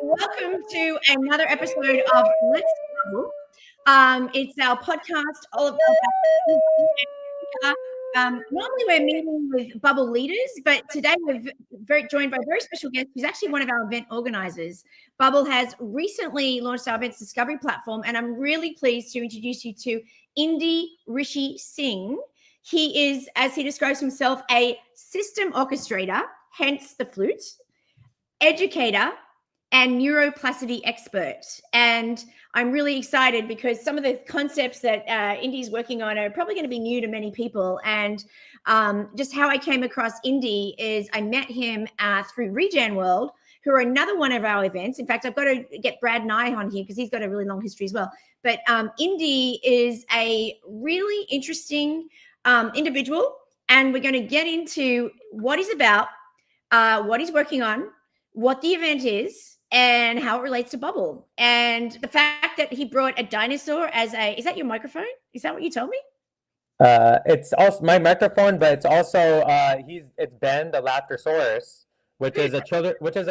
welcome to another episode of Let's Bubbl. It's our podcast all about normally we're meeting with Bubbl Leaders, but today we're joined by a very special guest who's actually one of our event organizers. Bubbl has recently launched our events discovery platform, and I'm really pleased to introduce you to Indy Rishi Singh. He is, as he describes himself, a system orchestrator, hence the flute, educator, and neuroplasticity expert. And I'm really excited because some of the concepts that Indy's working on are probably going to be new to many people. And just how I came across Indy is I met him through Regen World, who are another one of our events. In fact, I've got to get Brad Nye on here because he's got a really long history as well. But Indy is a really interesting individual, and we're going to get into what he's about, what he's working on, what the event is, and how it relates to Bubbl. And the fact that he brought a dinosaur as is that your microphone? Is that what you told me? It's also my microphone, but it's also it's Ben the Laughtersaurus, which is a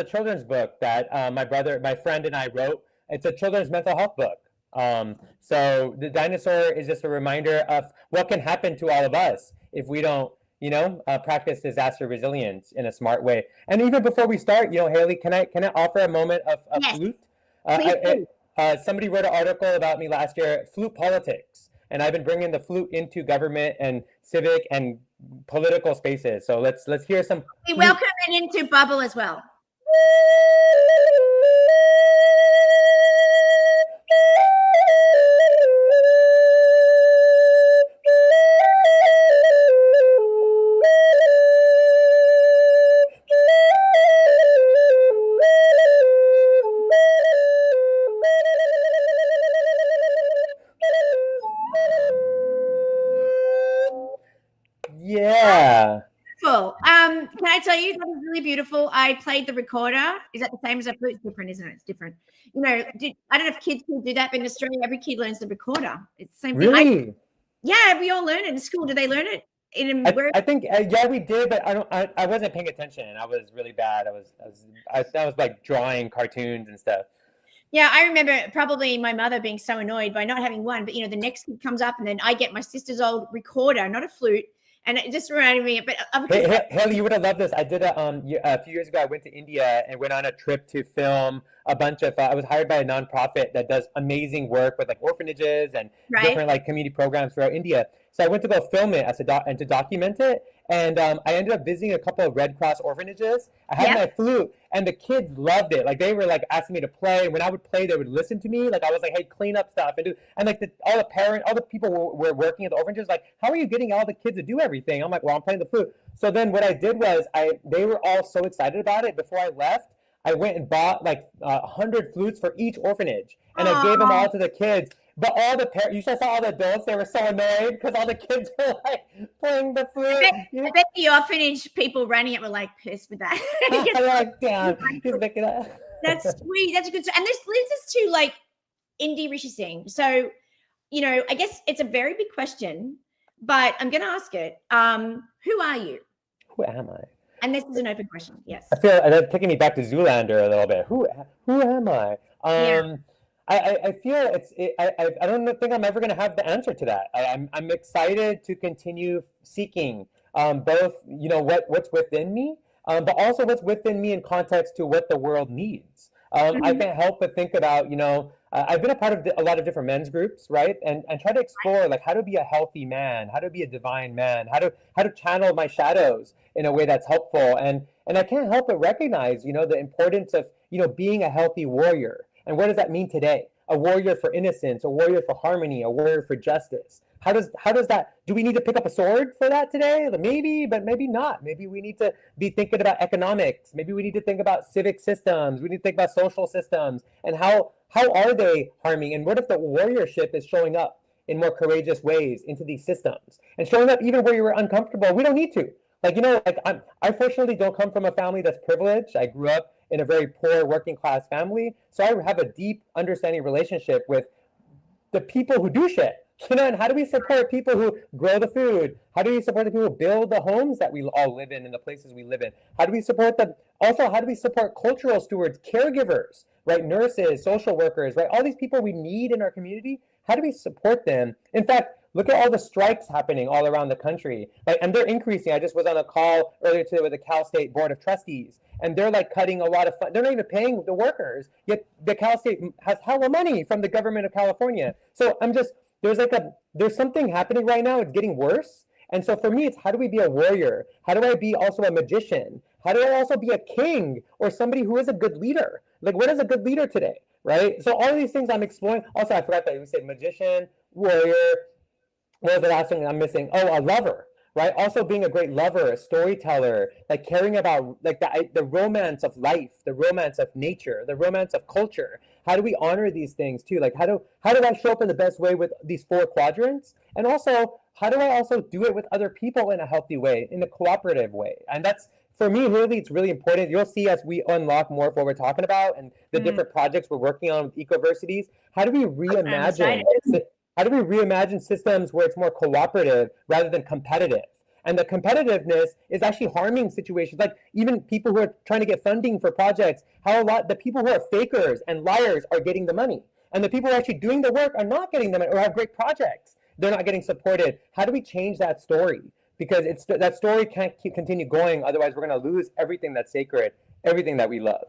children's book that my friend and I wrote. It's a children's mental health book. So the dinosaur is just a reminder of what can happen to all of us if we don't practice disaster resilience in a smart way. And even before we start, Hayley, can I offer a moment of Yes. flute? Please. Somebody wrote an article about me last year, flute politics, and I've been bringing the flute into government and civic and political spaces. So let's hear some. We welcome it into Bubbl as well. Yeah. Cool. Can I tell you that was really beautiful? I played the recorder. Is that the same as a flute? It's different, isn't it? It's different. I don't know if kids can do that, but in Australia, every kid learns the recorder. It's the same thing. Really? Yeah, we all learn it in school. Do they learn it? I think yeah, we did, but I wasn't paying attention. I was really bad. I was like drawing cartoons and stuff. Yeah, I remember probably my mother being so annoyed by not having one, but the next kid comes up and then I get my sister's old recorder, not a flute. And it just reminded me, but Hayley, you would have loved this. I did a few years ago. I went to India and went on a trip to film a bunch of. I was hired by a nonprofit that does amazing work with like orphanages and different like community programs throughout India. So I went to go film it and to document it. And I ended up visiting a couple of Red Cross orphanages. I had my flute, and the kids loved it. Like they were like asking me to play. And when I would play, they would listen to me. Like I was like, "Hey, clean up stuff," and like all the people who were working at the orphanages, like, "How are you getting all the kids to do everything?" I'm like, "Well, I'm playing the flute." So then what I did was they were all so excited about it. Before I left, I went and bought like 100 flutes for each orphanage, and I gave them all to the kids. But all the parents, you just saw all the adults, they were so annoyed because all the kids were like playing the flute. I bet the orphanage people running it were like pissed with that. Like, damn, he's making that. That's sweet. That's a good. And this leads us to like Indy Rishi Singh. So, I guess it's a very big question, but I'm going to ask it. Who are you? Who am I? And this is an open question. Yes. I feel that's taking me back to Zoolander a little bit. Who am I? I feel I don't think I'm ever going to have the answer to that. I'm excited to continue seeking both what's within me, but also what's within me in context to what the world needs. I can't help but think about I've been a part of a lot of different men's groups, right? And try to explore like how to be a healthy man, how to be a divine man, how to channel my shadows in a way that's helpful. And I can't help but recognize the importance of being a healthy warrior. And what does that mean today? A warrior for innocence, a warrior for harmony, a warrior for justice. How does that, do we need to pick up a sword for that today? Maybe, but maybe not. Maybe we need to be thinking about economics. Maybe we need to think about civic systems. We need to think about social systems and how are they harming? And what if the warriorship is showing up in more courageous ways into these systems and showing up even where you were uncomfortable? We don't need to. I fortunately don't come from a family that's privileged. I grew up in a very poor working class family. So I have a deep understanding relationship with the people who do shit. And how do we support people who grow the food? How do we support the people who build the homes that we all live in and the places we live in? How do we support them? Also, how do we support cultural stewards, caregivers right? Nurses, social workers, right? All these people we need in our community. How do we support them? In fact, look at all the strikes happening all around the country, like, and they're increasing. I just was on a call earlier today with the Cal State Board of Trustees, and they're like cutting a lot of fun. They're not even paying the workers, yet the Cal State has hella money from the government of California. So there's something happening right now. It's getting worse. And so for me, it's how do we be a warrior? How do I be also a magician? How do I also be a king or somebody who is a good leader? Like, what is a good leader today, right? So all of these things I'm exploring. Also, I forgot that we said magician, warrior. What was the last thing I'm missing? Oh, a lover, right? Also being a great lover, a storyteller, like caring about like the romance of life, the romance of nature, the romance of culture. How do we honor these things too? Like how do I show up in the best way with these 4 quadrants? And also, how do I also do it with other people in a healthy way, in a cooperative way? And that's, for me, really, it's really important. You'll see as we unlock more of what we're talking about and the different projects we're working on with ecoversities. How do we reimagine? How do we reimagine systems where it's more cooperative rather than competitive? And the competitiveness is actually harming situations. Like even people who are trying to get funding for projects, the people who are fakers and liars are getting the money. And the people who are actually doing the work are not getting the money or have great projects. They're not getting supported. How do we change that story? Because that story can't continue going. Otherwise, we're going to lose everything that's sacred, everything that we love.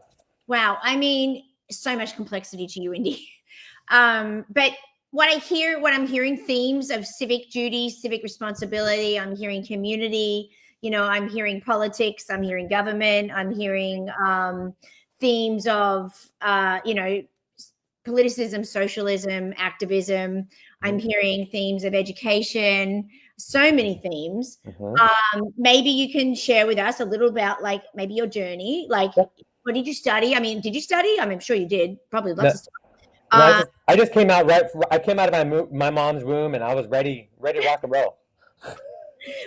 Wow. I mean, so much complexity to you, Indy. But what I'm hearing themes of civic duty, civic responsibility. I'm hearing community. I'm hearing politics. I'm hearing government. I'm hearing themes of, politicism, socialism, activism. I'm hearing themes of education. So many themes. Maybe you can share with us a little about like maybe your journey. Like, what did you study? I mean, did you study? I'm sure you did. Probably lots of stuff. I just came out I came out of my mom's womb and I was ready to rock and roll.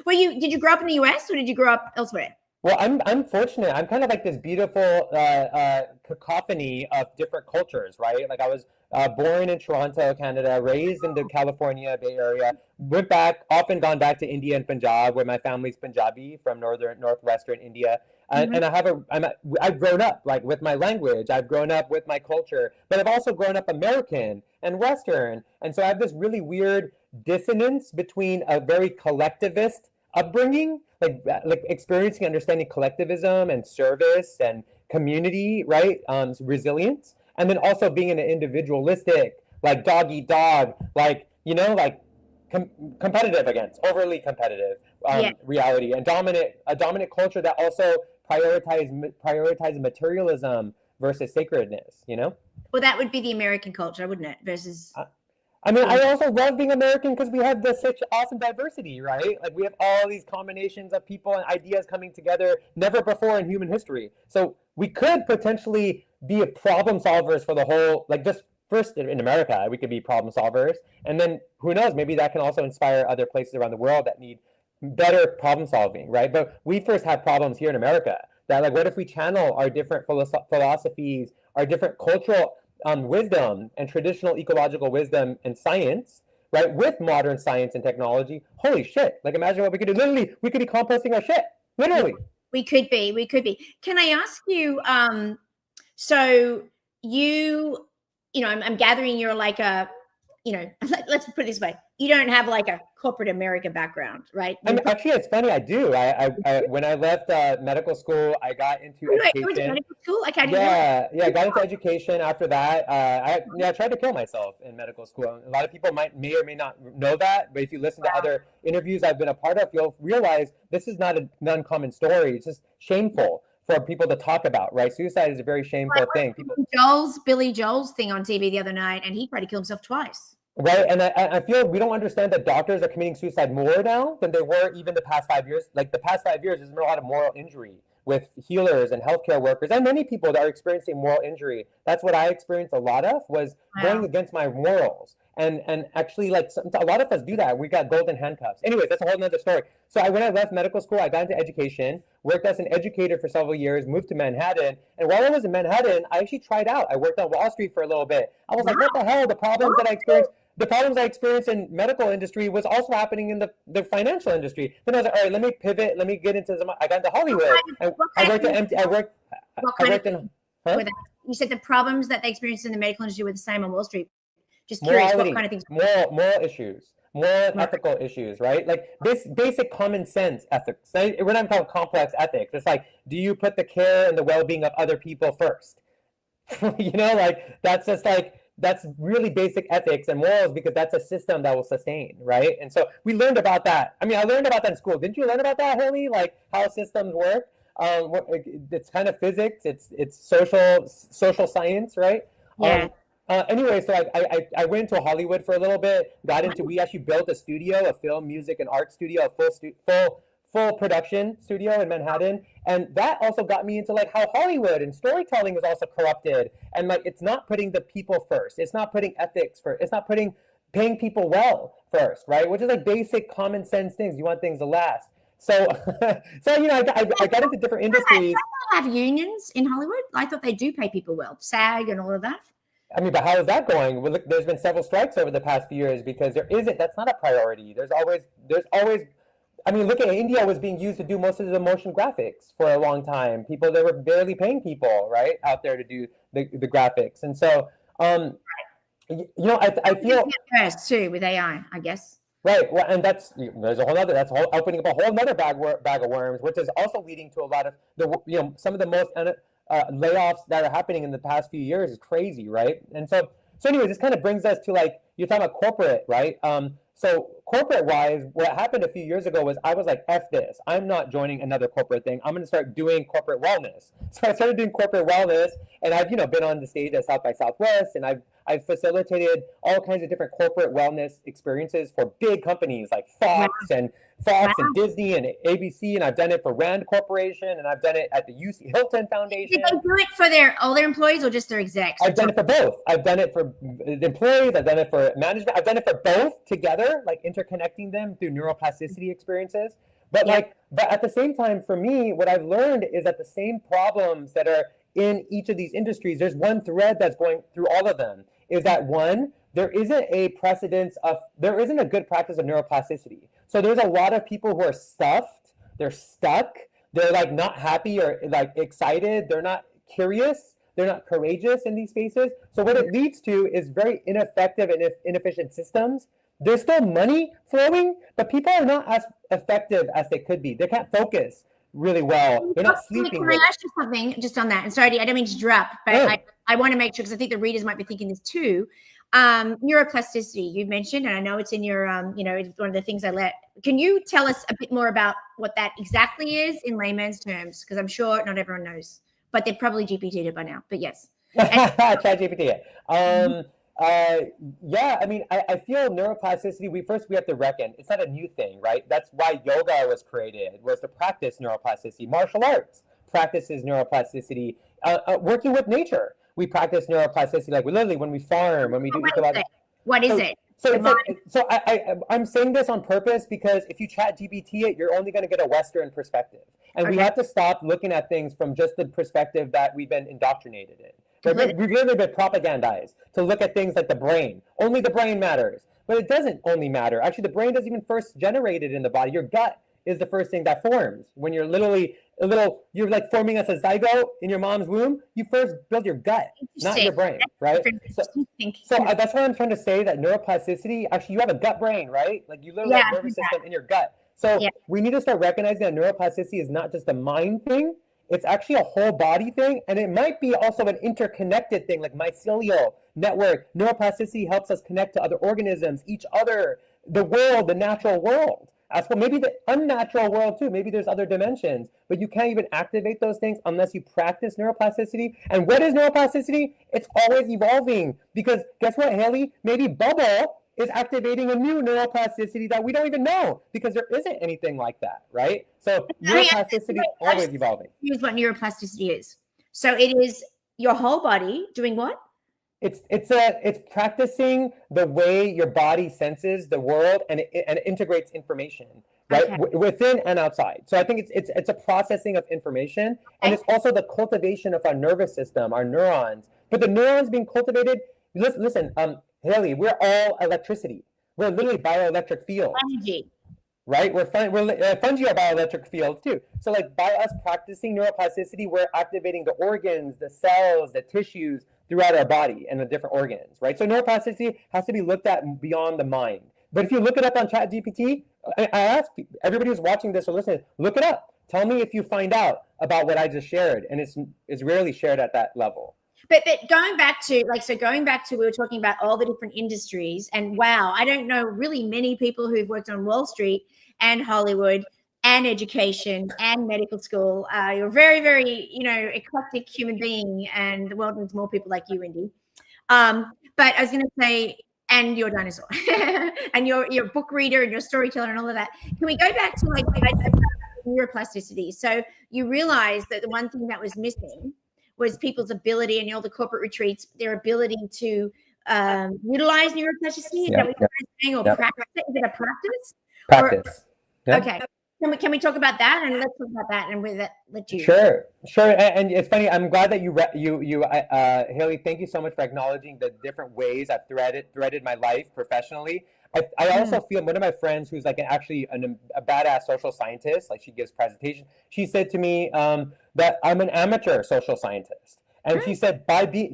Did you grow up in the US or did you grow up elsewhere? Well, I'm fortunate. I'm kind of like this beautiful cacophony of different cultures, right? Like I was born in Toronto, Canada, raised in the California Bay Area, often gone back to India and Punjab, where my family's Punjabi from northwestern India. And I've grown up like with my language. I've grown up with my culture, but I've also grown up American and Western. And so I have this really weird dissonance between a very collectivist upbringing, like experiencing, understanding collectivism and service and community, right? Resilience, and then also being an individualistic, like dog eat dog, like competitive against overly competitive reality, and a dominant culture that also prioritizes materialism versus sacredness. Well, that would be the American culture, wouldn't it? Versus. I mean, I also love being American because we have such awesome diversity, right? Like we have all these combinations of people and ideas coming together never before in human history. So we could potentially be problem solvers for the whole, like just first in America, we could be problem solvers. And then who knows, maybe that can also inspire other places around the world that need better problem solving, right? But we first have problems here in America that like, what if we channel our different philosophies, our different cultural wisdom and traditional ecological wisdom and science, right, with modern science and technology? Holy shit. Like imagine what we could do. Literally, we could be composting our shit. Literally. We could be. Can I ask you, so I'm gathering you're like a, let's put it this way. You don't have like a corporate America background, right? I mean, actually, it's funny. I do. I when I left medical school, I got into education. You went to medical school? Like, how do you I got into education after that. I tried to kill myself in medical school. A lot of people may or may not know that, but if you listen to other interviews I've been a part of, you'll realize this is not an uncommon story. It's just shameful for people to talk about, right? Suicide is a very shameful thing. Billy Joel's thing on TV the other night, and he tried to kill himself twice. Right, and I feel we don't understand that doctors are committing suicide more now than they were even the past 5 years. Like the past 5 years, there's been a lot of moral injury with healers and healthcare workers and many people that are experiencing moral injury. That's what I experienced a lot of, was going against my morals. And actually, like a lot of us do that. We got golden handcuffs. Anyways, that's a whole nother story. So when I left medical school, I got into education, worked as an educator for several years, moved to Manhattan. And while I was in Manhattan, I actually tried out. I worked on Wall Street for a little bit. I was like, what the hell? The problems I experienced in medical industry was also happening in the financial industry. Then I was like, all right, let me pivot. Let me get into I got into Hollywood. I worked in you said the problems that they experienced in the medical industry were the same on Wall Street. Just curious what kind of things. Moral issues, moral ethical issues, right? Like this basic common sense ethics. We're not talking complex ethics. It's like, do you put the care and the well-being of other people first? You know, like that's just like, that's really basic ethics and morals, because that's a system that will sustain, right? And so we learned about that. I mean, I learned about that in school. Didn't you learn about that, Hayley? Like how systems work? It's kind of physics. It's social science, right? Yeah. Anyway, so I went to Hollywood for a little bit. We actually built a studio, a film, music, and art studio, a full production studio in Manhattan. And that also got me into like how Hollywood and storytelling is also corrupted. And like, it's not putting the people first. It's not putting ethics first. It's not paying people well first, right? Which is like basic common sense things. You want things to last. So, you know, I got into different industries. They have unions in Hollywood. I thought they do pay people well, SAG and all of that. I mean, but how is that going? Well, look, there's been several strikes over the past few years because that's not a priority. There's always, I mean, look at India was being used to do most of the motion graphics for a long time. They were barely paying people, right, out there to do the graphics. And so, you know, I feel too with AI, I guess. Right. Well, and that's opening up a whole other bag of worms, which is also leading to a lot of some of the most layoffs that are happening in the past few years is crazy, right? And so anyways, this kind of brings us to like, you're talking about corporate, right? So corporate wise, what happened a few years ago was I was like, F this, I'm not joining another corporate thing. I'm going to start doing corporate wellness. So I started doing corporate wellness, and I've, been on the stage at South by Southwest, and I've facilitated all kinds of different corporate wellness experiences for big companies like Fox and Disney and ABC, and I've done it for Rand Corporation, and I've done it at the UC Hilton Foundation. Did they do it for all their employees or just their execs? I've done it for both. I've done it for employees. I've done it for management. I've done it for both together, like interconnecting them through neuroplasticity experiences. But but at the same time, for me, what I've learned is that the same problems that are in each of these industries, there's one thread that's going through all of them, is that one, there isn't a good practice of neuroplasticity. So there's a lot of people who are stuffed, they're stuck, they're like not happy or like excited, they're not curious, they're not courageous in these spaces. So what it leads to is very ineffective and inefficient systems. There's still money flowing, but people are not as effective as they could be. They can't focus really well. They're not sleeping. Can I ask you something just on that? And sorry, I don't mean to interrupt, but I want to make sure, because I think the readers might be thinking this too. Neuroplasticity, you mentioned, and I know it's in your, it's one of the things can you tell us a bit more about what that exactly is in layman's terms? Because I'm sure not everyone knows, but they're probably GPT'd it by now, but yes. Chat GPT. I mean, I feel neuroplasticity, we have to reckon, it's not a new thing, right? That's why yoga was created, was to practice neuroplasticity. Martial arts practices neuroplasticity. Working with nature, we practice neuroplasticity, like literally when we farm, when we do ecological. What is it? So I'm saying this on purpose because if you chat GPT it, you're only going to get a Western perspective. And we have to stop looking at things from just the perspective that we've been indoctrinated in. We've really been propagandized to look at things like the brain. Only the brain matters. But it doesn't only matter. Actually, the brain doesn't even first generate it in the body. Your gut is the first thing that forms. When you're literally you're like forming as a zygote in your mom's womb, you first build your gut, not your brain, right? So that's why I'm trying to say that neuroplasticity, actually you have a gut brain, right? Like you literally have a nervous system in your gut. So we need to start recognizing that neuroplasticity is not just a mind thing, it's actually a whole body thing, and it might be also an interconnected thing, like mycelial network. Neuroplasticity helps us connect to other organisms, each other, the world, the natural world. As well, maybe the unnatural world too. Maybe there's other dimensions, but you can't even activate those things unless you practice neuroplasticity. And what is neuroplasticity? It's always evolving, because guess what, Hayley? Maybe Bubbl is activating a new neuroplasticity that we don't even know, because there isn't anything like that, right? So neuroplasticity is always evolving. Here's what neuroplasticity is. So it is your whole body doing what? It's practicing the way your body senses the world and it integrates information, right? Within and outside. So I think it's a processing of information, and it's also the cultivation of our nervous system, our neurons. But the neurons being cultivated, listen, Hayley, we're all electricity. We're literally bioelectric fields. Energy. right? Fungi are bioelectric fields too. So like by us practicing neuroplasticity, we're activating the organs, the cells, the tissues throughout our body and the different organs, right? So neuroplasticity has to be looked at beyond the mind. But if you look it up on ChatGPT, I ask everybody who's watching this or listening, look it up. Tell me if you find out about what I just shared, and it's rarely shared at that level. But going back to we were talking about all the different industries, and wow, I don't know really many people who've worked on Wall Street and Hollywood and education and medical school. You're a very, very, eclectic human being, and the world needs more people like you, Indy. But I was going to say, and you're a dinosaur, and you're a book reader and you're a storyteller and all of that. Can we go back to like neuroplasticity? So you realize that the one thing that was missing was people's ability, and all the corporate retreats, their ability to utilize neuroplasticity. Is that what you're saying, or practice it? Is it a practice? Practice. Okay. Can we talk about that? And let's talk about that, and with that, let you. Sure. And it's funny. I'm glad that you Hayley. Thank you so much for acknowledging the different ways I've threaded my life professionally. I also feel one of my friends who's like actually a badass social scientist, like she gives presentations. She said to me that I'm an amateur social scientist. And she said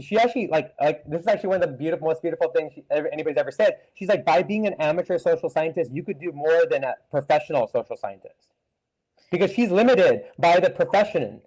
she actually like this is actually one of the most beautiful things anybody's ever said. She's like, by being an amateur social scientist, you could do more than a professional social scientist, because she's limited by the profession,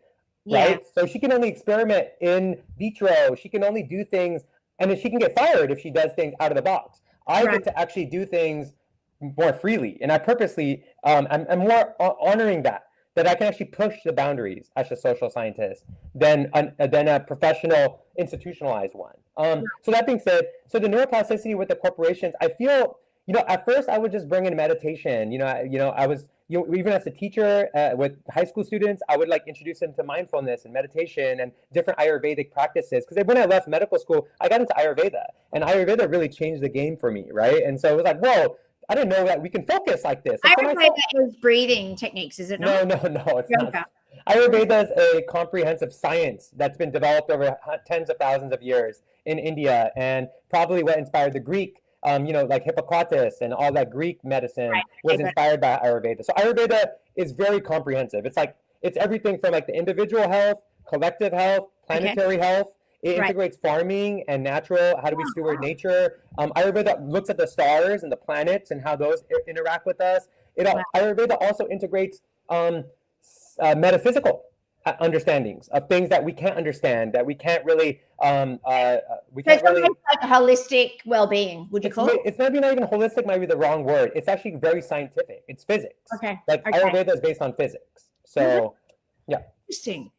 right? So she can only experiment in vitro. She can only do things, and she can get fired if she does things out of the box. I get to actually do things more freely, and I purposely I'm more honoring that I can actually push the boundaries as a social scientist than a professional institutionalized one. So that being said, so the neuroplasticity with the corporations, I feel, at first I would just bring in meditation. I was, even as a teacher with high school students, I would like introduce them to mindfulness and meditation and different Ayurvedic practices. Because when I left medical school, I got into Ayurveda, and Ayurveda really changed the game for me, right? And so it was like, whoa, I didn't know that we can focus like this. Ayurveda is breathing techniques, is it not? No, it's not. Ayurveda is a comprehensive science that's been developed over tens of thousands of years in India, and probably what inspired the Greek, like Hippocrates and all that Greek medicine was inspired by Ayurveda. So Ayurveda is very comprehensive. It's everything from like the individual health, collective health, planetary health. It integrates farming and natural. How do we steward nature? Ayurveda looks at the stars and the planets and how those interact with us. Ayurveda also integrates metaphysical understandings of things that we can't understand, that we can't really. Like holistic well-being. Would you call it? It's maybe not even holistic. Might be the wrong word. It's actually very scientific. It's physics. Ayurveda is based on physics. So, interesting.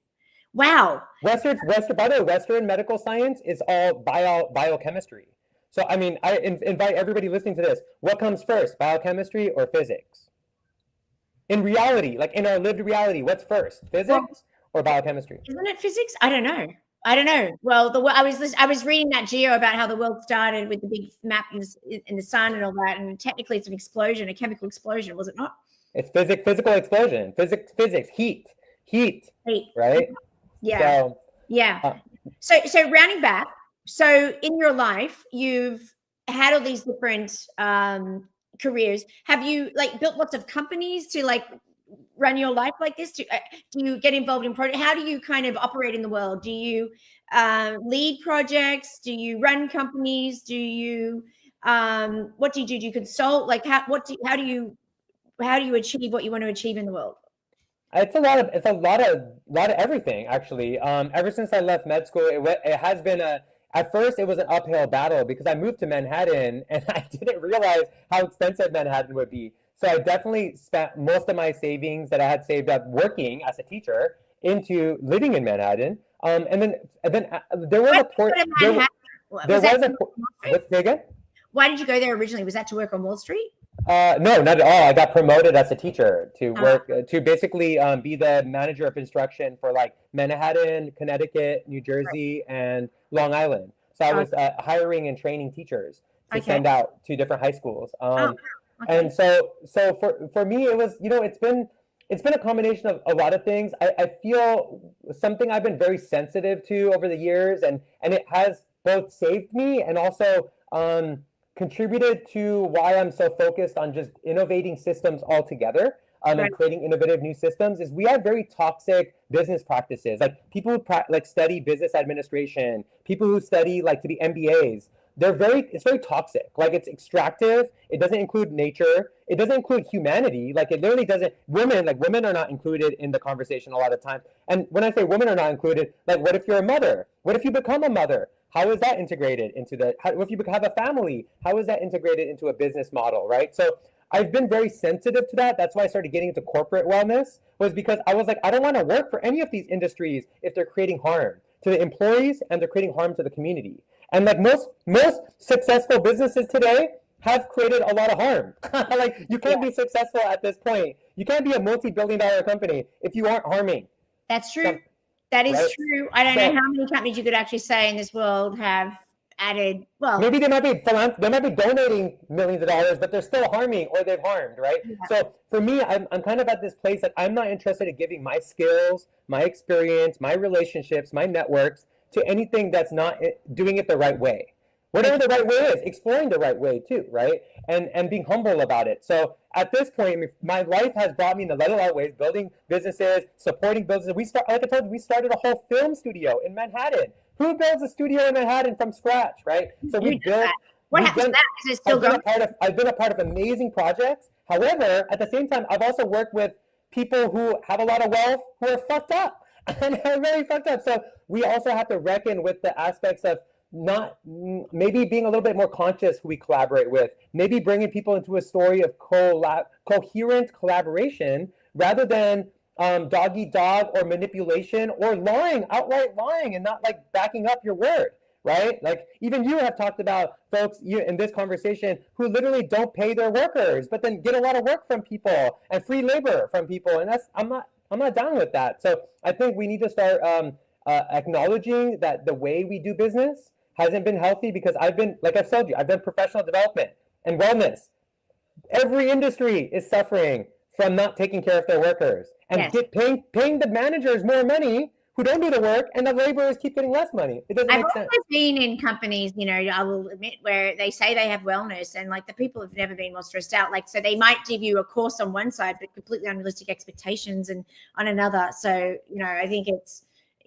Wow. By the way, Western medical science is all biochemistry. So, I mean, I invite everybody listening to this. What comes first, biochemistry or physics? In reality, like in our lived reality, what's first, physics or biochemistry? Isn't it physics? I don't know. Well, I was reading that geo about how the world started with the big map in the sun and all that, and technically it's an explosion, a chemical explosion, was it not? It's physical explosion, physics, heat, right? Yeah. So rounding back, so in your life, you've had all these different careers. Have you like built lots of companies to like run your life like this? Do you get involved in projects? How do you kind of operate in the world? Do you lead projects? Do you run companies? Do you what do you do? Do you consult? Like how do you achieve what you want to achieve in the world? It's a lot of everything, actually. Ever since I left med school, it has been at first it was an uphill battle, because I moved to Manhattan and I didn't realize how expensive Manhattan would be. So I definitely spent most of my savings that I had saved up working as a teacher into living in Manhattan. And then there was a port. Why did you go there originally? Was that to work on Wall Street? No, not at all. I got promoted as a teacher to work to basically be the manager of instruction for like Manhattan, Connecticut, New Jersey, and Long Island. So I was hiring and training teachers to send out to different high schools. And so for me, it was, it's been a combination of a lot of things. I feel something I've been very sensitive to over the years, and it has both saved me and also contributed to why I'm so focused on just innovating systems altogether. And creating innovative new systems is we have very toxic business practices. Like people who like study business administration, people who study like to be MBAs, it's very toxic. Like it's extractive. It doesn't include nature. It doesn't include humanity. Like it literally doesn't, women are not included in the conversation a lot of times. And when I say women are not included, like what if you're a mother? What if you become a mother? How is that integrated into what if you have a family? How is that integrated into a business model, right? So I've been very sensitive to that. That's why I started getting into corporate wellness, was because I was like, I don't want to work for any of these industries if they're creating harm to the employees and they're creating harm to the community. And like most successful businesses today have created a lot of harm. Like you can't be successful at this point. You can't be a multi-billion-dollar company if you aren't harming. That's true. That is true. I don't know how many companies you could actually say in this world have added, well, maybe they might be donating millions of dollars, but they're still harming or they've harmed, right? Yeah. So for me, I'm kind of at this place that I'm not interested in giving my skills, my experience, my relationships, my networks to anything that's not doing it the right way. Whatever the right way is, exploring the right way too, right? And being humble about it. So at this point, my life has brought me in a lot of ways, building businesses, supporting businesses. Like I told you, we started a whole film studio in Manhattan. Who builds a studio in Manhattan from scratch, right? So we built. What happens to that? Is it still going? I've been a part of amazing projects. However, at the same time, I've also worked with people who have a lot of wealth who are fucked up and are very fucked up. So we also have to reckon with the aspects of maybe being a little bit more conscious who we collaborate with, maybe bringing people into a story of coherent collaboration rather than dog eat dog or manipulation or outright lying and not like backing up your word, right? Like even you have talked about folks in this conversation who literally don't pay their workers, but then get a lot of work from people and free labor from people. And I'm not down with that. So I think we need to start acknowledging that the way we do business hasn't been healthy, because like I've told you, I've done professional development and wellness. Every industry is suffering from not taking care of their workers and paying the managers more money who don't do the work, and the laborers keep getting less money. It doesn't make sense. I've also been in companies, I will admit, where they say they have wellness and like the people have never been more stressed out. Like, so they might give you a course on one side, but completely unrealistic expectations and on another. So, I think it's.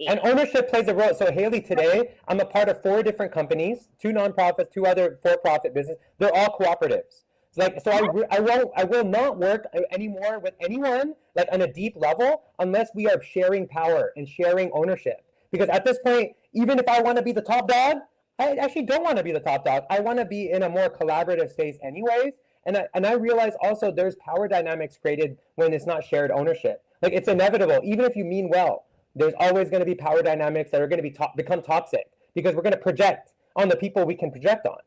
And ownership plays a role. So Hayley, today I'm a part of 4 different companies, 2 nonprofits, 2 other for-profit businesses. They're all cooperatives. I will not work anymore with anyone like on a deep level unless we are sharing power and sharing ownership. Because at this point, even if I want to be the top dog, I actually don't want to be the top dog. I want to be in a more collaborative space anyways. And I realize also there's power dynamics created when it's not shared ownership. Like it's inevitable. Even if you mean well, there's always going to be power dynamics that are going to become toxic, because we're going to project on the people we can project on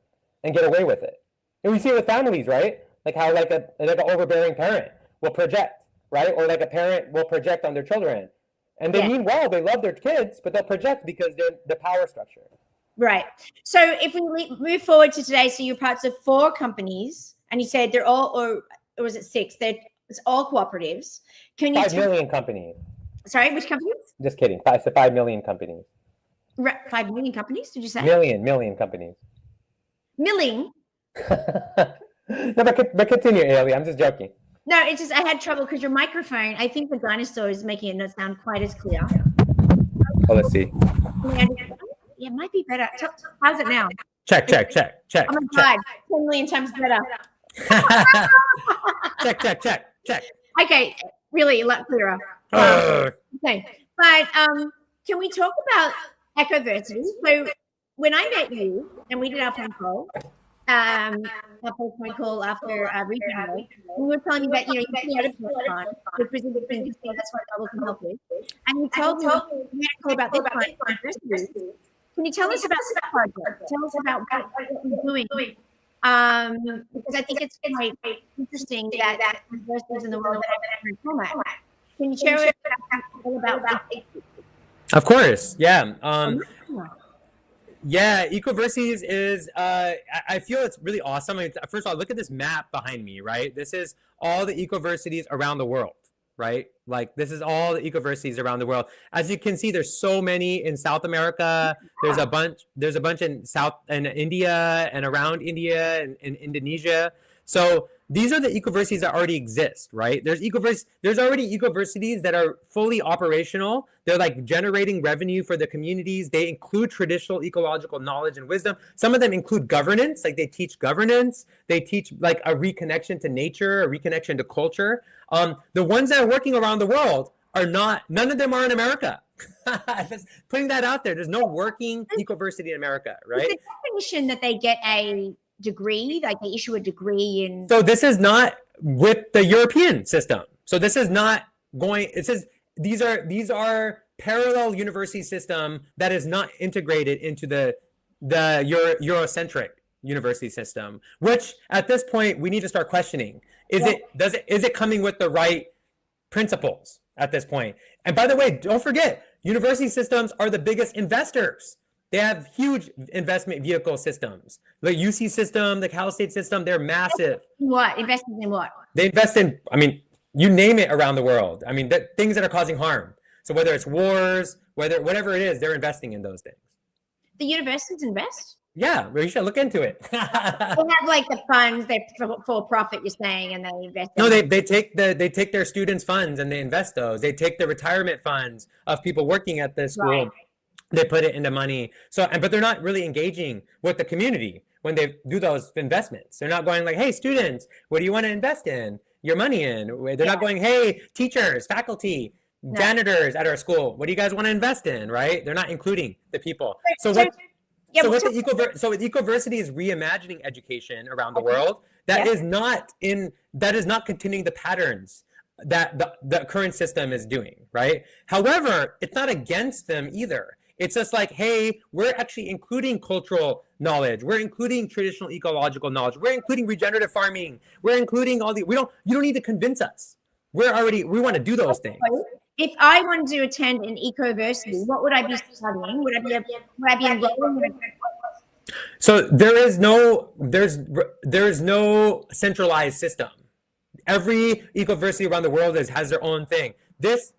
and get away with it. And we see it with families, right? Like how like an overbearing parent will project, right? Or like a parent will project on their children. And they mean well, they love their kids, but they'll project because they're the power structure. Right. So if we move forward to today, so you're parts of 4 companies, and you said they're all, or was it 6? It's all cooperatives. Can you 5 million companies. Sorry, which companies? Just kidding. 5 million companies. 5 million companies, did you say? Million companies. Milling? No, but continue, Hayley. I'm just joking. No, it's just I had trouble because your microphone, I think the dinosaur is making it not sound quite as clear. Oh, let's see. Yeah, it might be better. How's it now? Check. Oh my God, 10 million times better. check. Okay, really a lot clearer. Okay, but can we talk about ecoversity? So when I met you and we did our phone call, after regional, we were telling you that you had a time, which was interesting. That's what Bubbl can help with. And you told me you had a call about this project. Can you tell us about this project? Tell us about what you're doing. Because I think it's quite interesting that universities in the world that have different format. Can you share all about that? Of course, yeah. Yeah, ecoversities is, I feel it's really awesome. I mean, first of all, look at this map behind me, right? This is all the ecoversities around the world. right? Like this is all the ecoversities around the world. As you can see, there's so many in South America. There's a bunch in India and around India and in Indonesia. So these are the ecoversities that already exist, right? There's already ecoversities that are fully operational. They're like generating revenue for the communities. They include traditional ecological knowledge and wisdom. Some of them include governance, like they teach governance. They teach like a reconnection to nature, a reconnection to culture. The ones that are working around the world are not, none of them are in America. Just putting that out there. There's no working ecoversity in America, right? The definition that they get a degree, like they issue a degree in. So this is not with the European system. So this is not going, it says these are parallel university system that is not integrated into the Eurocentric university system, which at this point we need to start questioning. Is it coming with the right principles at this point? And by the way, don't forget, university systems are the biggest investors. They have huge investment vehicle systems. The UC system, the Cal State system, they're massive. What? Investing in what? They invest in, I mean, you name it around the world. I mean, things that are causing harm. So whether it's wars, whatever it is, they're investing in those things. The universities invest? Yeah, well, you should look into it. They have like the funds, they're for profit, you're saying, and they invest. No, they take their students' funds and they invest those. They take the retirement funds of people working at the school. Right. They put it into money. So, but they're not really engaging with the community when they do those investments. They're not going like, hey, students, what do you want to invest in your money in? They're not going, hey, teachers, faculty, janitors at our school, what do you guys want to invest in, right? They're not including the people. So with ecoversity is reimagining education around the world. That is not continuing the patterns that the current system is doing, right? However, it's not against them either. It's just like, hey, we're actually including cultural knowledge. We're including traditional ecological knowledge. We're including regenerative farming. We're including all the, you don't need to convince us. We want to do those things. If I wanted to attend an ecoversity, what would I be studying? Would I be enrolling in it? So there's no centralized system. Every ecoversity around the world has their own thing. This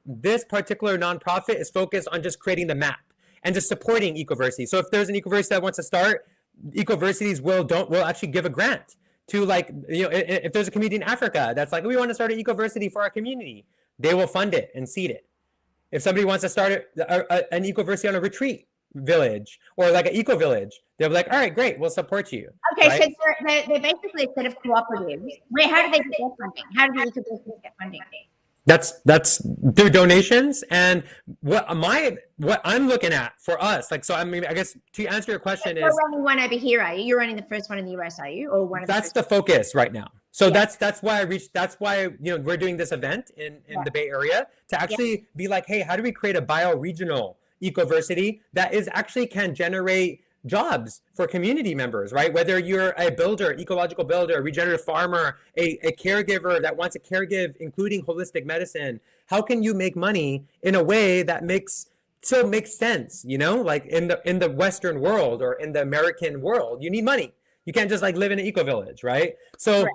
particular nonprofit is focused on just creating the map and just supporting ecoversity. So if there's an ecoversity that wants to start, ecoversities will actually give a grant to, like, if there's a community in Africa that's like, we want to start an ecoversity for our community, they will fund it and seed it. If somebody wants to start an ecoversity on a retreat village or like an eco village, they'll be like, all right, great, we'll support you. Okay, right? So they're basically a set of cooperatives. How do they get their funding? How do the ecoversities get funding? That's through donations. And what I'm looking at for us, like, so I mean, I guess to answer your question You're running one over here, are you? You're running the first one in the US, are you? Or one of that's the focus right now. So that's why we're doing this event in the Bay Area to actually be like, hey, how do we create a bioregional ecoversity that can generate jobs for community members, right? Whether you're a builder, ecological builder, a regenerative farmer, a caregiver that wants to caregive, including holistic medicine, how can you make money in a way that makes sense, like in the Western world or in the American world, you need money. You can't just like live in an eco village, right? So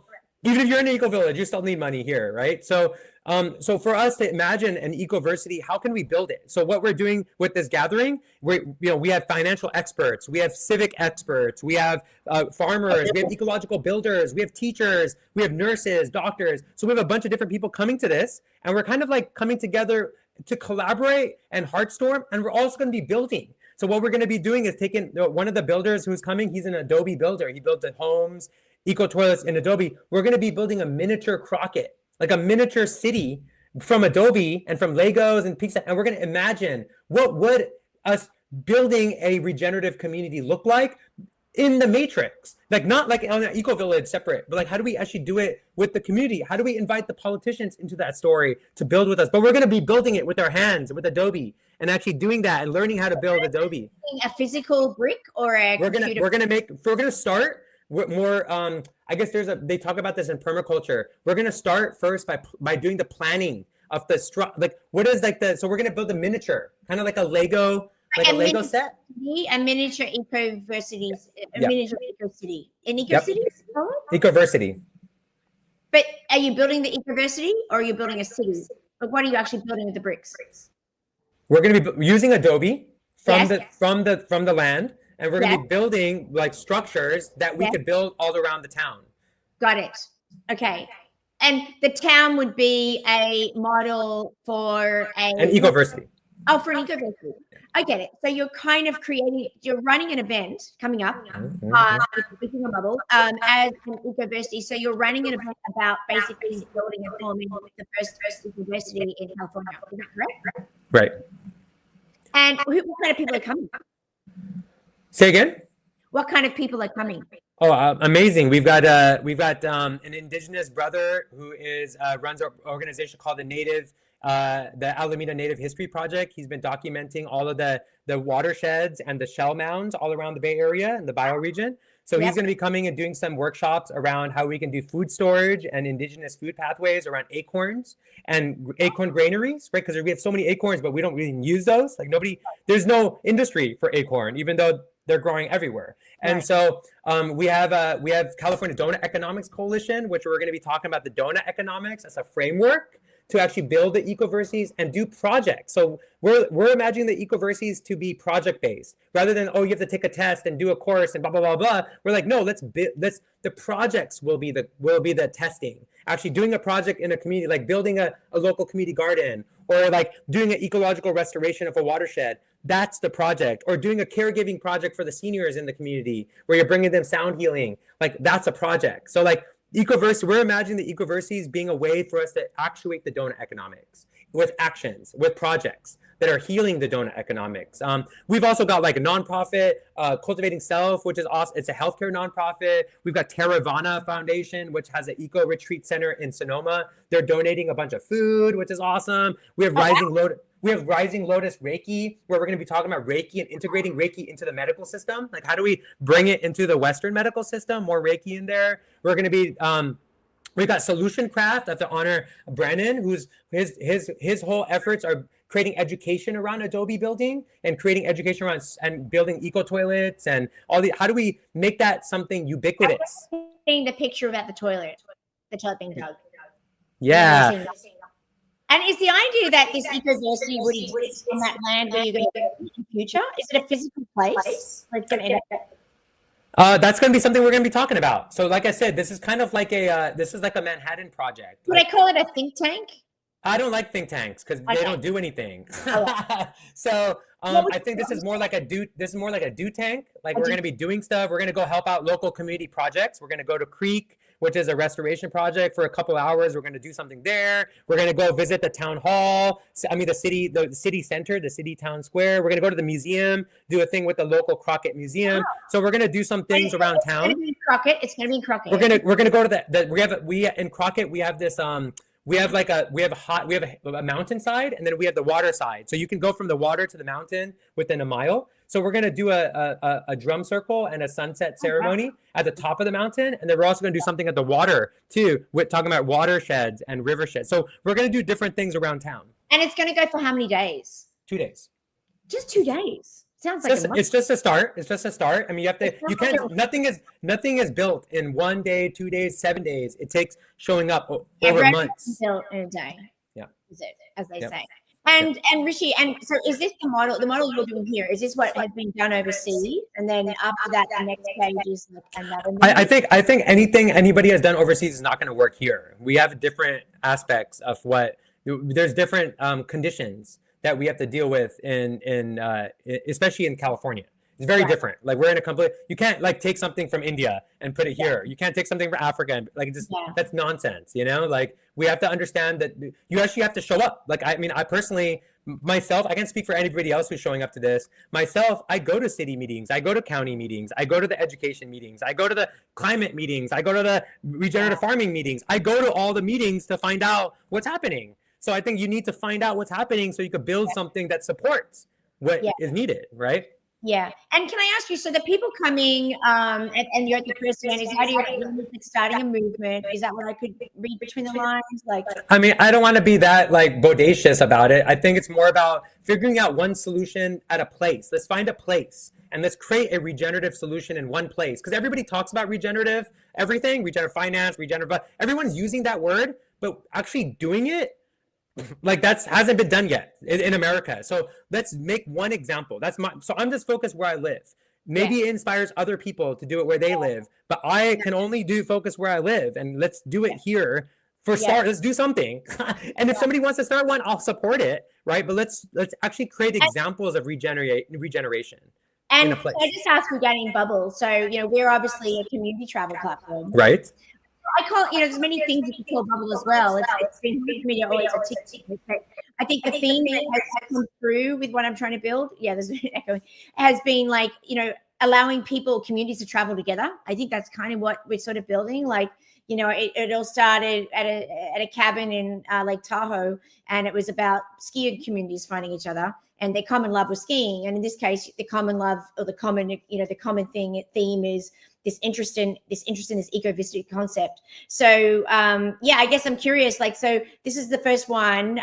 even if you're in an eco village, you still need money here, right? So for us to imagine an ecoversity, how can we build it? So what we're doing with this gathering, we have financial experts, we have civic experts, we have farmers, we have ecological builders, we have teachers, we have nurses, doctors. So we have a bunch of different people coming to this, and we're kind of like coming together to collaborate and heartstorm, and we're also going to be building. So what we're going to be doing is taking one of the builders who's coming, he's an Adobe builder. He built the homes, eco toilets in Adobe. We're going to be building a miniature Crockett, like a miniature city from Adobe and from Legos and pizza. And we're going to imagine what would us building a regenerative community look like in the matrix, like not like on an eco village separate, but like, how do we actually do it with the community? How do we invite the politicians into that story to build with us? But we're going to be building it with our hands, with Adobe, and actually doing that and learning how to build Adobe. A physical brick or a computer? We're going to start with more, I guess they talk about this in permaculture. We're going to start first by doing the planning of the so we're going to build a miniature, kind of like a Lego, Lego set. A miniature ecoversity, miniature eco-city. An eco-city? Ecoversity. But are you building the ecoversity or are you building a city? But what are you actually building with the bricks? We're going to be using Adobe from the land, and we're going to be building like structures that we could build all around the town. Got it. Okay. And the town would be a model for an ecoversity. Oh, for an ecoversity. I get it. So you're kind of you're running an event coming up with Bubbl as an ecoversity. So you're running an event about basically building and forming the first ecoversity in California. Is that correct? Right. And what kind of people are coming? Say again? What kind of people are coming? Oh, amazing! We've got an indigenous brother who runs an organization called the Alameda Native History Project. He's been documenting all of the watersheds and the shell mounds all around the Bay Area and the bioregion. So he's going to be coming and doing some workshops around how we can do food storage and indigenous food pathways around acorns and acorn granaries, right? Because we have so many acorns, but we don't really use those. Like there's no industry for acorn, even though they're growing everywhere. And so we have California Donut Economics Coalition, which we're going to be talking about the donut economics as a framework to actually build the ecoversities and do projects. So we're imagining the ecoversities to be project based rather than, oh, you have to take a test and do a course and blah blah blah blah. We're like, no, the projects will be the testing. Actually doing a project in a community, like building a local community garden, or like doing an ecological restoration of a watershed. That's the project. Or doing a caregiving project for the seniors in the community where you're bringing them sound healing. Like that's a project. So like ecoversity, we're imagining the ecoversities being a way for us to actuate the donut economics with actions, with projects that are healing the donut economics. We've also got like a nonprofit, Cultivating Self, which is awesome. It's a healthcare nonprofit. We've got Terravana Foundation, which has an eco retreat center in Sonoma. They're donating a bunch of food, which is awesome. We have Rising Lotus Reiki, where we're going to be talking about Reiki and integrating Reiki into the medical system. Like, how do we bring it into the Western medical system? More Reiki in there. We're going to be, we've got Solution Craft. I have to honor Brennan, who's his whole efforts are creating education around Adobe building and creating education around and building eco toilets and all the. How do we make that something ubiquitous? Seeing the picture about the toilet being dug. Yeah. And is the idea that this ecoversity would exist on that land where you're going to go in the future? Is it a physical place? Or it's going to end up? That's going to be something we're going to be talking about. So, like I said, this is kind of like a Manhattan project. Would I call it a think tank? I don't like think tanks because they don't do anything. So I think this is more like a do tank. Like we're going to be doing stuff. We're going to go help out local community projects. We're going to go to Creek, which is a restoration project for a couple hours. We're going to do something there. We're going to go visit the town hall. The city center, the city town square. We're going to go to the museum, do a thing with the local Crockett Museum. Wow. So we're going to do some things around town. It's going to be in Crockett. We're going to go to in Crockett. We have this we have a mountainside, and then we have the water side. So you can go from the water to the mountain within a mile. So we're going to do a drum circle and a sunset ceremony at the top of the mountain. And then we're also going to do something at the water too, with talking about watersheds and riversheds. So we're going to do different things around town. And it's going to go for how many days? 2 days. Just 2 days. Sounds like it's just a start. It's just a start. I mean, nothing is built in 1 day, 2 days, 7 days. It takes showing up over months. Built in a day. Yeah. Is it, as they say. And Rishi, and so is this the model you're doing here? Is this what has been done overseas? And then after that, the next page is like another. I think anything anybody has done overseas is not going to work here. We have different aspects of there's different conditions that we have to deal with especially in California. It's very different. Like we're in a complete, you can't like take something from India and put it here. You can't take something from Africa and that's nonsense, you know? Like we have to understand that you actually have to show up. Like, I mean, I personally, myself, I can't speak for anybody else who's showing up to this. Myself, I go to city meetings, I go to county meetings, I go to the education meetings, I go to the climate meetings, I go to the regenerative farming meetings. I go to all the meetings to find out what's happening. So I think you need to find out what's happening so you could build something that supports what is needed, right? Yeah. And can I ask you, so the people coming and you're at the first event, is how do you starting a movement? Is that what I could read between the lines? Like, I mean, I don't want to be that like bodacious about it. I think it's more about figuring out one solution at a place. Let's find a place and let's create a regenerative solution in one place. Because everybody talks about regenerative everything, regenerative finance, regenerative, everyone's using that word, but actually doing it Like that's hasn't been done yet in America. So let's make one example. So I'm just focused where I live. Maybe it inspires other people to do it where they live, but I can only focus where I live, and let's do it here for start. Let's do something. And if somebody wants to start one, I'll support it, right? But let's actually create examples of regeneration. And I just asked regarding Bubbl. So, we're obviously a community travel platform. Right. I call there's many things you can call Bubbl as well. It's been for me to always articulate. I think the theme that has come through with what I'm trying to build, there's an echo, has been like, allowing communities to travel together. I think that's kind of what we're sort of building. Like, it all started at a cabin in Lake Tahoe, and it was about skier communities finding each other, and their common love was skiing. And in this case, the common love, or the common theme is this interest in this eco-visitor concept. So I guess I'm curious, like, so this is the first one.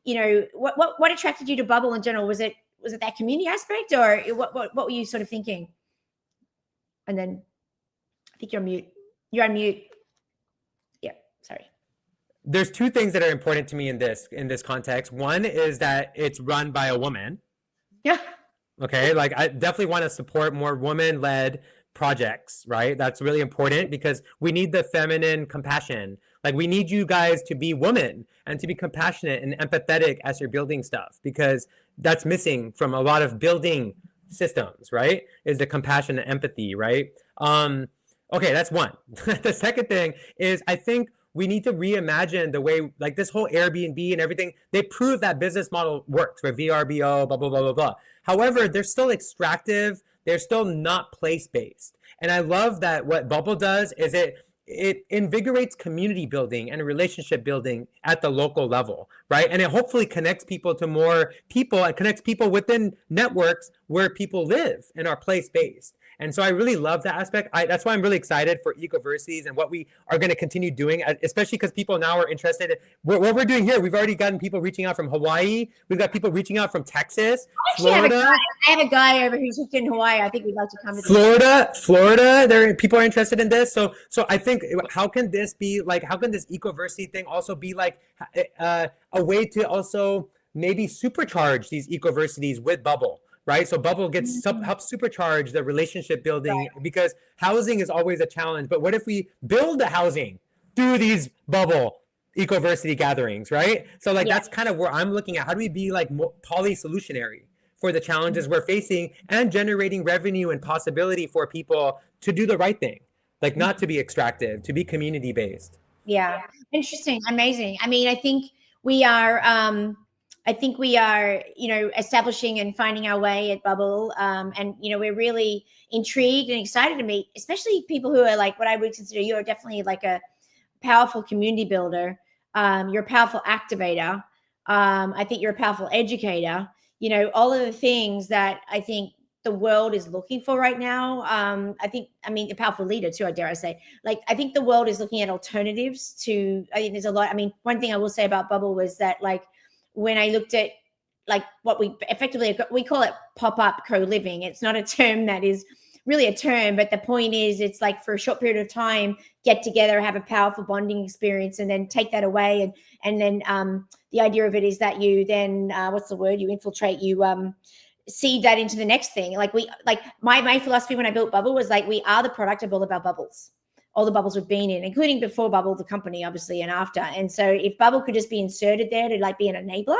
What attracted you to Bubbl in general? Was it that community aspect, or what were you sort of thinking? And then I think you're on mute. Yeah, sorry. There's two things that are important to me in this context. One is that it's run by a woman. Yeah. Okay, like I definitely want to support more woman-led projects, right? That's really important because we need the feminine compassion. Like we need you guys to be women and to be compassionate and empathetic as you're building stuff, because that's missing from a lot of building systems, right? Is the compassion and empathy, right? Okay, that's one. The second thing is I think we need to reimagine the way, like this whole Airbnb and everything, they prove that business model works for VRBO, blah, blah, blah, blah, blah. However, they're still extractive. They're still not place-based. And I love that what Bubbl does is it invigorates community building and relationship building at the local level, right? And it hopefully connects people to more people and connects people within networks where people live and are place-based. And so I really love that aspect. That's why I'm really excited for ecoversities and what we are going to continue doing, especially because people now are interested in what we're doing here. We've already gotten people reaching out from Hawaii. We've got people reaching out from Texas, Florida. I have a guy over who's hooked in Hawaii. I think we'd like to come to Florida. People are interested in this. So I think how can this ecoversity thing also be like a way to also maybe supercharge these ecoversities with Bubbl? Right, so Bubbl helps supercharge the relationship building, because housing is always a challenge. But what if we build the housing through these Bubbl ecoversity gatherings, right? So that's kind of where I'm looking at. How do we be like poly-solutionary for the challenges we're facing and generating revenue and possibility for people to do the right thing, like not to be extractive, to be community-based? Yeah, interesting, amazing. I mean, I think we are. Establishing and finding our way at Bubbl. And, we're really intrigued and excited to meet, especially people who are like what I would consider, you're definitely like a powerful community builder. You're a powerful activator. I think you're a powerful educator, all of the things that I think the world is looking for right now. A powerful leader too, I dare I say. Like, I think the world is looking at alternatives to, I think there's a lot. I mean, one thing I will say about Bubbl was that, like, when I looked at like what we call it pop-up co-living. It's not a term that is really a term, but the point is it's like for a short period of time, get together, have a powerful bonding experience, and then take that away. And then the idea of it is that you then, you infiltrate, you seed that into the next thing. Like my philosophy when I built Bubbl was like, we are the product of all of our bubbles. All the bubbles we've been in, including before Bubbl, the company, obviously, and after. And so if Bubbl could just be inserted there to like be an enabler,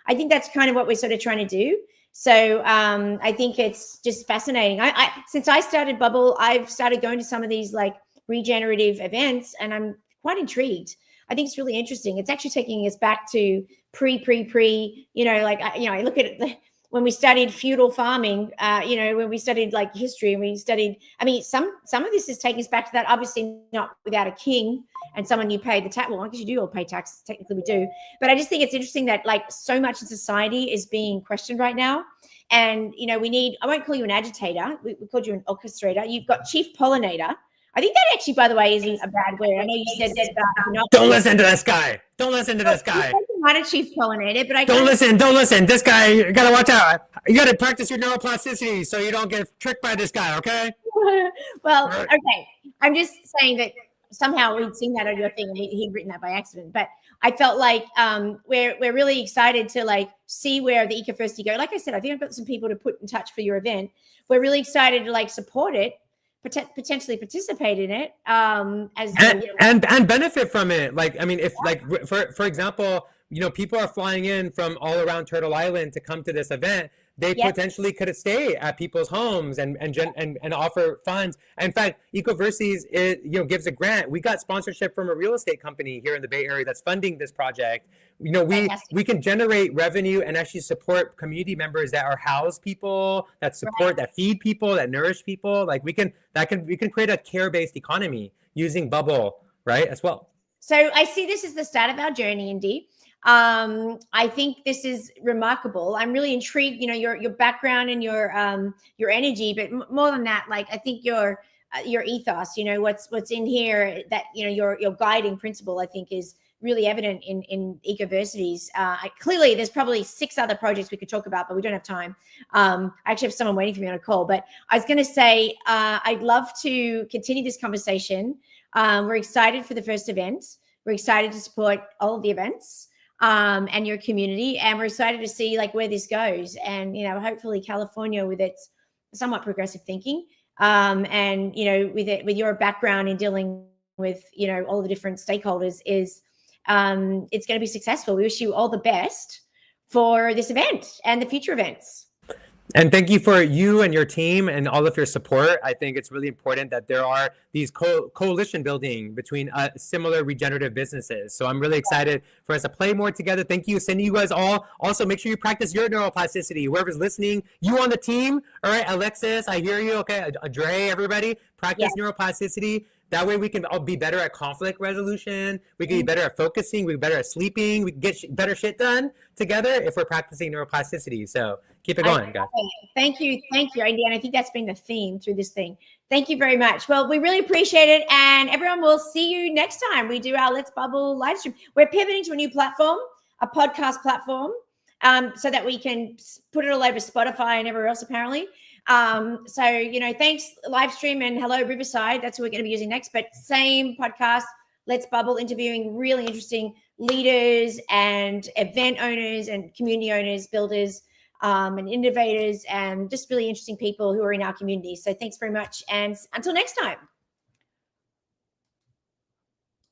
I think that's kind of what we're sort of trying to do. So I think it's just fascinating. Since I started Bubbl, I've started going to some of these like regenerative events, and I'm quite intrigued. I think it's really interesting. It's actually taking us back to pre, I look at it when we studied feudal farming, when we studied like history, and we studied, some of this is taking us back to that, obviously not without a king and someone you pay the tax. Well, I guess you do all pay taxes, technically we do. But I just think it's interesting that like so much in society is being questioned right now. And, I won't call you an agitator. We called you an orchestrator. You've got chief pollinator. I think that actually, by the way, isn't a bad word. I know you said that about Don't listen to this guy. Don't listen to this guy. I'm not a chief pollinator, but I don't listen. This guy, you gotta watch out. You gotta practice your neuroplasticity so you don't get tricked by this guy, okay? Well, okay. I'm just saying that somehow we'd seen that on your thing and he'd written that by accident. But I felt like we're really excited to like see where the Eco-Thirsty go. Like I said, I think I've got some people to put in touch for your event. We're really excited to like support it, potentially participate in it, and benefit from it. Like, I mean, if like for example, you know, people are flying in from all around Turtle Island to come to this event. They potentially could stay at people's homes and offer funds. In fact, Ecoversities, gives a grant. We got sponsorship from a real estate company here in the Bay Area that's funding this project. You know, we can generate revenue and actually support community members that are house people, that support, that feed people, that nourish people. Like we can create a care-based economy using Bubbl, right, as well. So I see this as the start of our journey, Indy. I think this is remarkable. I'm really intrigued, you know, your background and your energy, but more than that, like I think your ethos, you know, what's in here, that, you know, your guiding principle, I think is really evident in Ecoversities. Clearly there's probably 6 other projects we could talk about, but we don't have time. I actually have someone waiting for me on a call, but I was going to say, I'd love to continue this conversation. We're excited for the first event. We're excited to support all of the events. And your community, and we're excited to see like where this goes, and you know, hopefully California with its somewhat progressive thinking, and you know, with your background in dealing with, you know, all the different stakeholders, is it's going to be successful. We wish you all the best for this event and the future events. And thank you for you and your team and all of your support. I think it's really important that there are these coalition building between similar regenerative businesses. So I'm really excited for us to play more together. Thank you. Sending you guys all. Also, make sure you practice your neuroplasticity. Whoever's listening, you on the team. All right, Alexis, I hear you. Okay, Dre, everybody, practice neuroplasticity. That way we can all be better at conflict resolution. We can be better at focusing. We can be better at sleeping. We can get better shit done together if we're practicing neuroplasticity. So keep it going, guys. Thank you, Indy. And I think that's been the theme through this thing. Thank you very much. Well, we really appreciate it. And everyone, will see you next time we do our Let's Bubbl live stream. We're pivoting to a new platform, a podcast platform, so that we can put it all over Spotify and everywhere else, apparently. So, you know, thanks Livestream and hello Riverside. That's what we're going to be using next, but same podcast, Let's Bubbl, interviewing really interesting leaders and event owners and community owners, builders, and innovators, and just really interesting people who are in our community. So thanks very much. And until next time.